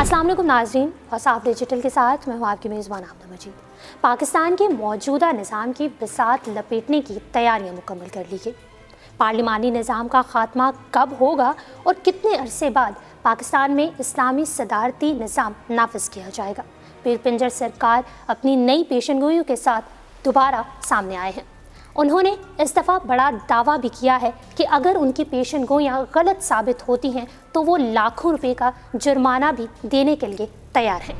अस्सलाम वालेकुम नाज़रीन, वसाफ डिजिटल के साथ मैं हूँ आपकी मेज़बान आमना मजीद। पाकिस्तान के मौजूदा निज़ाम की बिसात लपेटने की तैयारियाँ मुकम्मल कर ली गई। पार्लिमानी निज़ाम का ख़ात्मा कब होगा और कितने अरसे बाद पाकिस्तान में इस्लामी सदारती निज़ाम नाफिज किया जाएगा, पीर पिंजर सरकार अपनी नई पेशनगोइयों के साथ दोबारा सामने आए हैं। उन्होंने इस दफ़ा बड़ा दावा भी किया है कि अगर उनकी पेशनगोइयाँ गलत साबित होती हैं तो वो लाखों रुपए का जुर्माना भी देने के लिए तैयार हैं।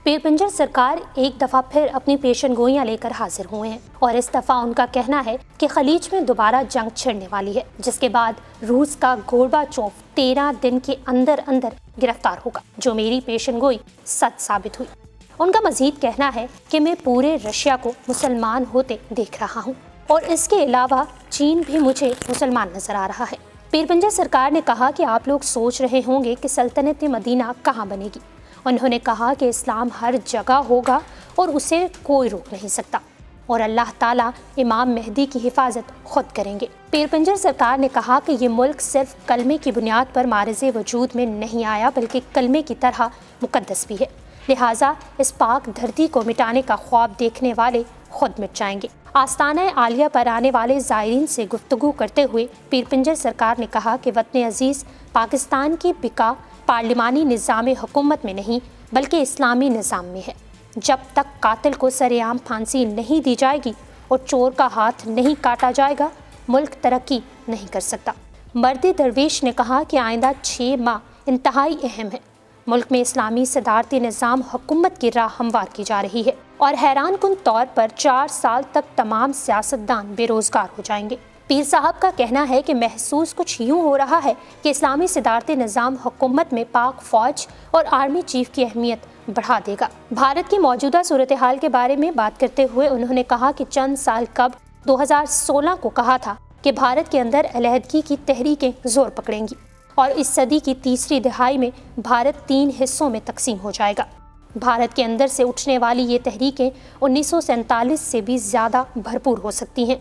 पीर पिंजर सरकार एक दफ़ा फिर अपनी पेशनगोइयाँ लेकर हाजिर हुए हैं और इस दफ़ा उनका कहना है कि खलीज में दोबारा जंग छिड़ने वाली है, जिसके बाद रूस का गोर्बाचोव 13 दिन के अंदर अंदर गिरफ्तार होगा, जो मेरी पेशनगोई सच साबित हुई। उनका मजीद कहना है कि मैं पूरे रशिया को मुसलमान होते देख रहा हूँ और इसके अलावा चीन भी मुझे मुसलमान नजर आ रहा है। पीर पिंजर सरकार ने कहा कि आप लोग सोच रहे होंगे कि सल्तनत मदीना कहाँ बनेगी। उन्होंने कहा कि इस्लाम हर जगह होगा और उसे कोई रोक नहीं सकता और अल्लाह ताला इमाम मेहदी की हिफाजत खुद करेंगे। पीर पिंजर सरकार ने कहा कि ये मुल्क सिर्फ कलमे की बुनियाद पर मारिज़े वजूद में नहीं आया, बल्कि कलमे की तरह मुकद्दस भी है, लिहाजा इस पाक धरती को मिटाने का ख्वाब देखने वाले खुद मिट जाएंगे। आस्ताना आलिया पर आने वाले ज़ायरीन से गुफ्तगू करते हुए पीर पिंजर सरकार ने कहा कि वतन अजीज़ पाकिस्तान की बिका पार्लिमानी निज़ाम हुकूमत में नहीं बल्कि इस्लामी निज़ाम में है। जब तक कातिल को सरेआम फांसी नहीं दी जाएगी और चोर का हाथ नहीं काटा जाएगा, मुल्क तरक्की नहीं कर सकता। मर्द दरवेश ने कहा कि आइंदा 6 माह इंतहाई अहम है। मुल्क में इस्लामी सदारती निज़ाम हुकूमत की राह हमवार की जा रही है और हैरान कुन तौर पर 4 साल तक तमाम सियासतदान बेरोज़गार हो जाएंगे। पीर साहब का कहना है कि महसूस कुछ यूँ हो रहा है कि इस्लामी सदारती निज़ाम हुकूमत में पाक फ़ौज और आर्मी चीफ की अहमियत बढ़ा देगा। भारत की मौजूदा सूरत हाल के बारे में बात करते हुए उन्होंने कहा कि चंद साल कब 2016 को कहा था कि भारत के अंदर अलहदगी की तहरीकें जोर पकड़ेंगी और इस सदी की तीसरी दिहाई में भारत 3 हिस्सों में तकसीम हो जाएगा। भारत के अंदर से उठने वाली ये तहरीकें 1947 से भी ज़्यादा भरपूर हो सकती हैं।